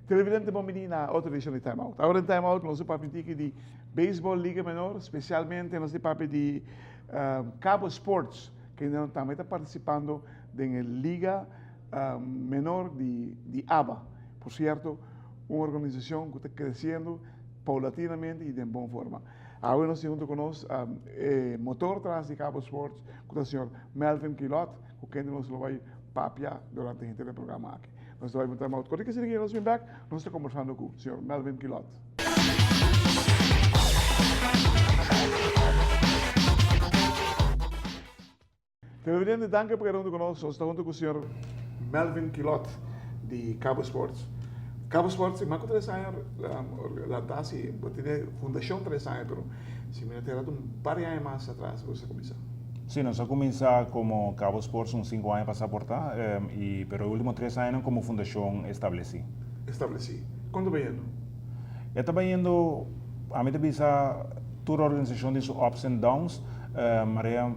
Televidente bom-vindo na outra edição de Time Out. Agora em Time Out, nós vamos falar de beisebol Liga Menor, especialmente nós vamos falar de Cabo Sports, que também está participando da Liga Menor de ABA. Por certo, uma organização que está crescendo paulatinamente e de boa forma. Agora nós temos conosco o motor atrás de Cabo Sports, com o senhor Melvin Quilot, que nos vai papiar durante o programa aqui. Nós vamos ter uma outra coisa que se nós vamos back, nós estamos conversando com o senhor Melvin Quilot. Televidente, danke por estar conosco. Nós estamos com o senhor Melvin Quilot, de Cabo Sports. Cabo Sports, mas com 3 anos, a TASI, tem fundação 3 anos, mas se me terá par de anos mais atrás, você começou. Sí, nos comenzado como Cabo Sports uns 5 anos para aportar, pero los últimos 3 años como fundación establecí. ¿Cuándo va yendo? Estaba yendo, a mí te pisa toda la organización de sus ups and downs, María,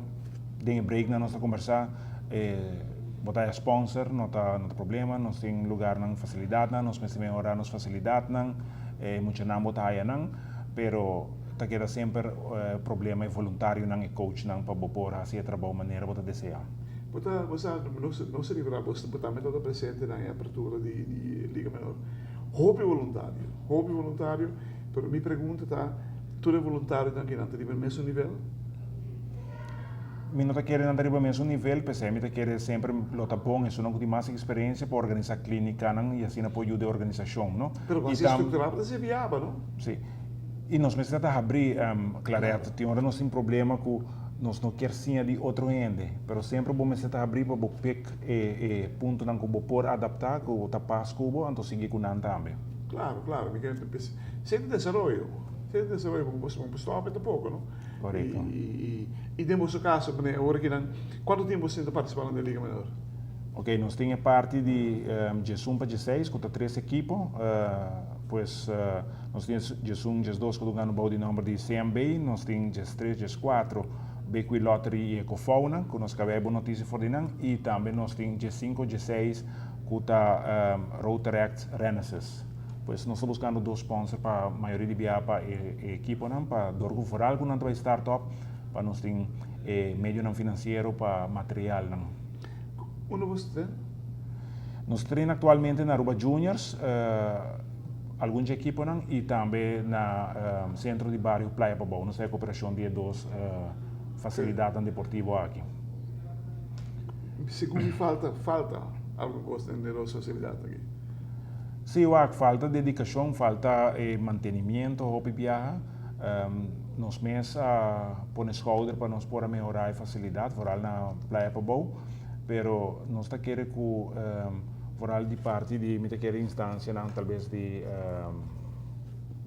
de break na nossa conversar, botar sponsor, não tá problema, nós tem lugar na facilidade, nós pensamos melhorar nossa facilidade, muito não botar aí não, pero tá queda sempre problema voluntário não e coach não para bopor assim trabalho maneira botar desejar. Você não se livrar, você botar metade presente na abertura de Liga Menor. Hobby voluntário, pero minha pergunta tá, tudo é voluntário aqui não tem mesmo nível? Mi não quer andar para o mesmo nível, pensei, mi quer sempre lutar bom, isso não tem mais experiência para organizar clínica não e assim apoio de organização, não? Pero você estruturar para ser viável, não? Sim. E nós precisamos abrir, claro, tem hora nós tem problema com nós não quer sim de outro ende, mas sempre bom precisar abrir para pick ponto não que por adaptar, que o tapar cubo, então seguir com não também. Claro, sempre desenvolvimento, vamos stop um pouco, não? Correto. E temos o caso, agora que quanto tempo você está participando da Liga Menor? Ok, nós temos parte de G1 para G6, com 3 equipos, pues nós temos G1, G2, que estão no número de CMB, nós temos G3, G4, BQ Lottery e Ecofauna, que nós acabamos notícia for dinang, e também nós temos G5, G6, que está Rotaract Renaissance. Pues nós estamos buscando 2 sponsors para a maioria de biapa e equipo, para dorgo foral, que não vai startup, para nós ter meio financeiro para material. Onde você tem? Nós treinamos atualmente na Aruba Juniors, alguns equipos, e também na centro de bairro Playa Pabau. Nós temos cooperação de 2 facilidades deportivas aqui. Segundo falta alguma coisa de nossa facilidade aqui? Sim, falta dedicação, falta mantenimento, hobby viajar. Nós mesmos põe shoulder para nós poder melhorar a facilidade, foral na Playa Pabau, pero nós está querendo que foral de parte de me querer instância, talvez de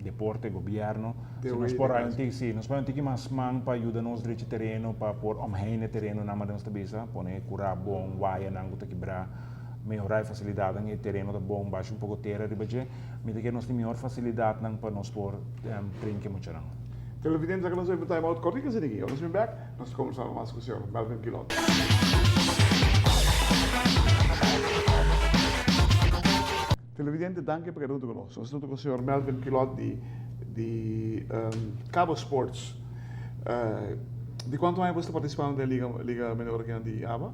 deporte, governo, se nós podemos sim, nós podemos ter mais mão para ajudar nos direitos de terreno, para pôr omheen o terreno na maneira de bisa, pôr curar bom, waia, não que quebrar, melhorar a facilidade no terreno da bom, baixo pouco terra, ribaje, me querer nós ter melhor facilidade para nós pôr trinque muito não. Televidentes, aqui nós vamos botar em corrica se aqui. Nós vamos back, nós conversamos mais com o senhor Melvin Quilot. Televidente, danke por estar conosco. Nós estamos com o senhor Melvin Quilot de Cabo Sports. De quanto tempo você está participando da Liga Menor aqui de ABA?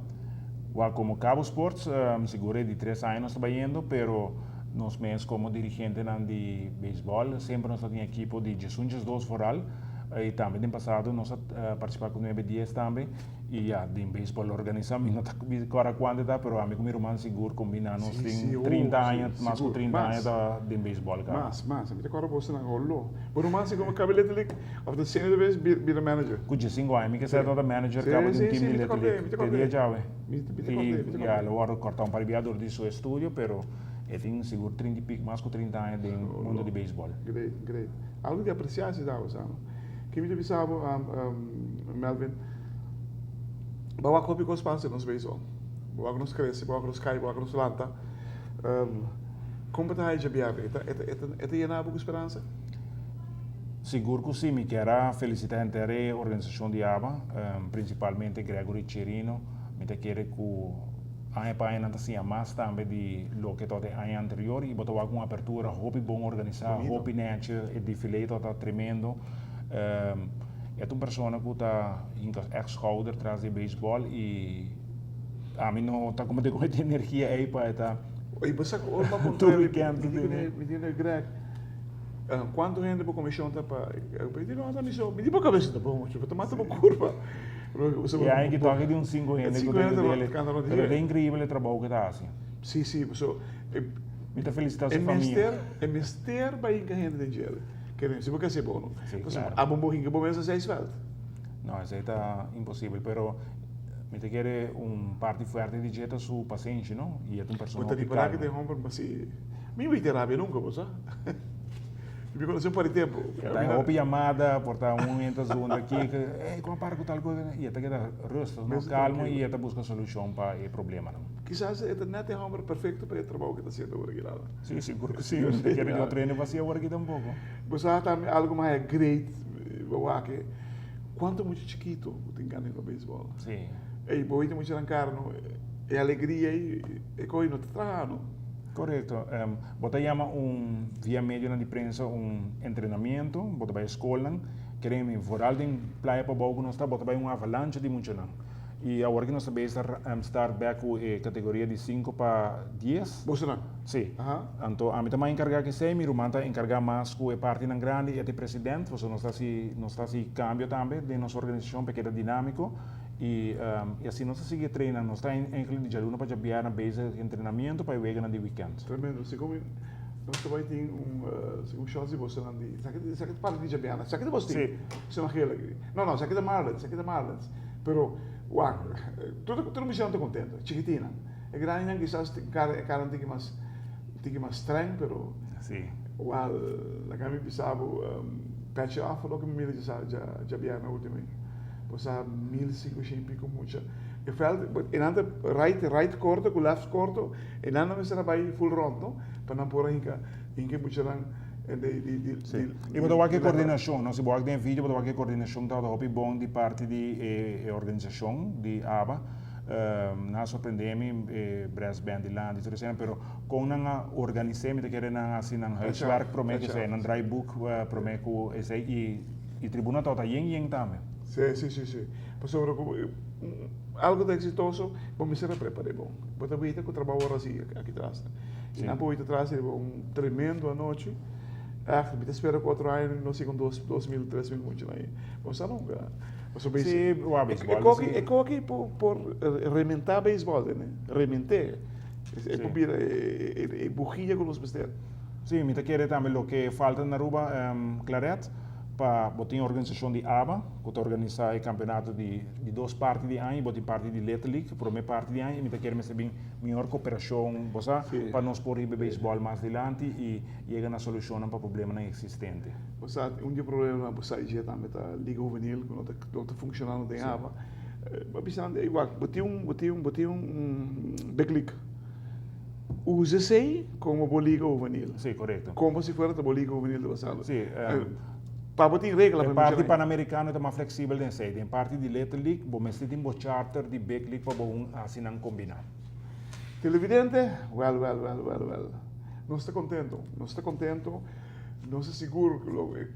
Como Cabo Sports, seguro de 3 anos trabalhando, pero nós mesmos como dirigente de beisebol, sempre nós temos equipe de G1, G2 foral, e também no passado nós participamos com o 9-10 também, e de beisebol organizamos, não está agora quanto dá, mas a mim com meu irmão seguro combina, nós temos 30 anos, mais de 30 anos de beisebol. Mas, a mim agora você não rolou. Por mais como cabelo de of the senior vez be the manager. Com 5 anos, que ser toda manager, acaba de time de letra, já é. E agora cortar para o viador de seu estúdio, pero eu tenho seguro 30 e pico, mais de 30 anos de mundo de beisebol. Great. Algo de apreciar se dá, sabe? Que me avisava, Melvin, bawa copy com espaço no beisebol. boa nos cresce, boa nos cai, boa nos lanta. Como está já biar? Eta yana boa esperança? Seguro que sim, me quero felicitar a inteira organização de ABA, principalmente Gregory Cherino, me quero que a país não se mais também de lo que todo ano anterior e botar uma abertura, hobby bom organizado, hobby net, o desfile está tremendo. É uma pessoa que está ex-schouder atrás de beisebol e a mim não está como de energia aí para estar. E você olha para todo weekend, me diz Greg, quanto gente para comissão tá para, eu digo não, missão, me diz para cabeça tá bom, tipo, tomate uma curva. E aí que toca de 5 anos que dele, mas é incrível o trabalho que está assim. Sim, sim, pessoal. Muita felicidade à família. É mister para ir gente de dinheiro. Querem, se você ser bom, claro. A bombo que começa a 6 voltas. Não, isso aí está impossível, pero me te quer parte forte de dieta su paciente, não? E é uma pessoa que para que tem romper, mas se me vai terapia nunca, você? Me conheceu por tempo. Está em roupa chamada, portar entra junto aqui, como para com tal coisa, e até que está rusto, calmo e até busca solução para o problema, não? Quizás é não é homem perfeito para o trabalho que está sendo agora. Sim, seguro que sim. Te quero que eu treine para ser agora aqui tampouco. Você também algo mais great, que quanto muito chiquito tem ganho no beisebol. Sim. E boi tem muito arrancar, é alegria e coisa não está trabalhando. Correto. Você chama via médio de prensa treinamento, você vai à escola, queremos foral de praia para bogo, nós está, você vai avalanche de muito não. E agora que nós estamos estar back com categoria de 5 para 10. Você não? Sim. Então, a mim também encargar que sei, meu irmão está encargar mais com a parte não grande e o presidente, você nós está se cambio também de nossa organização porque é dinâmico. E assim nós seguimos treinando, nós estamos em de aluno para já na base de treinamento para ir na de weekend. Tremendo, se como nós também tem chance de você não de, sabe que parte de Jabiana, sabe que você se não aquele, não, sabe que da Marlins, pero uau, tudo me chama contento, chiquitina, é grande não quizás cara tem que mais estranho, pero sim, uau, la que me pensava patch off falou que me já Jabiana último. Você 1500 e pico muito. Eu falo, right corto, com left corto, e não me será vai full rondo, para não pôr em que muito lang e botar qualquer coordenação, não se pode ter vídeo, botar qualquer coordenação está hobby bom de parte de organização de ABA. Nós surpreendemos brass band de lá, tudo isso, pero com não organizamos, que não assim não huiswerk promete que não dry book promete que e tribuna está yeng também. Sim. Pastor, algo de exitoso, vamos ser preparado. Bom, você vai ter que trabalhar assim aqui atrás. E não pode atrás é tremendo a noite. Me espera 4 anos, não sei com 2.000, 3.000 muito aí. Você nunca. Você vai ser. É que por rementar beisebol, né? Rementar. É cobrir é bugia com os besteiros. Sim, me quer também o que falta na Aruba, Claret. Para botar a organização de ABA, que organiza o campeonato de 2 partes de ano, botar parte de Little League, para a primeira parte de ano, e me quer receber melhor cooperação, para nós poder ir beisebol mais adiante e chegar na solução para o problema existente. Você dia problema você já também tá liga juvenil, que não está funcionando em ABA. Mas é igual, botei backlick. Use-se como liga juvenil. Sim, correto. Como se fosse a liga juvenil do Basalo. Sim. Para botar regra para a parte pan-americana é mais flexível de ser. Em parte de Little League, vamos ter um charter de Big League para assinar combinar. Televidente, well. Não está contento, não está seguro que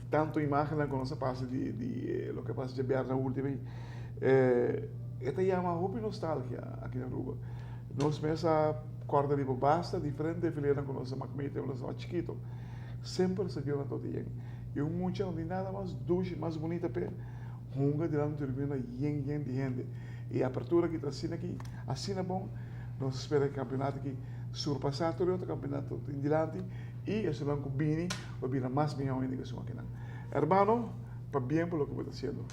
tanto imagem com nossa parte de lo que passa de BR na última. Esta é uma roupa nostalgia aqui na Aruba. Nós pensa corda de basta diferente de fileira com nossa macmete, nós somos chiquito. Sempre se viu na todinha. E muito não tem nada mais dulce, mais bonita para runga de lá no turbina yen de gente. E a abertura que está assim é bom. Nós esperamos que o campeonato aqui surpassar todo o campeonato em diante e esse banco bini vai vir mais bem ainda que isso aqui não. Hermano, para bem pelo que está sendo.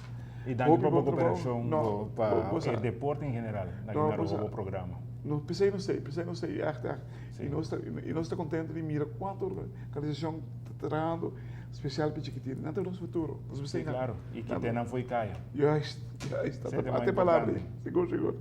E dá para a cooperação para o deporte em geral, no programa. Não pensei, e nós estamos contentes de mirar quanto a organização está trabalhando especial para Chiquitina. Não tem nosso futuro. Sim, claro. E que não foi caia. Já está. Até palavras. Seguro.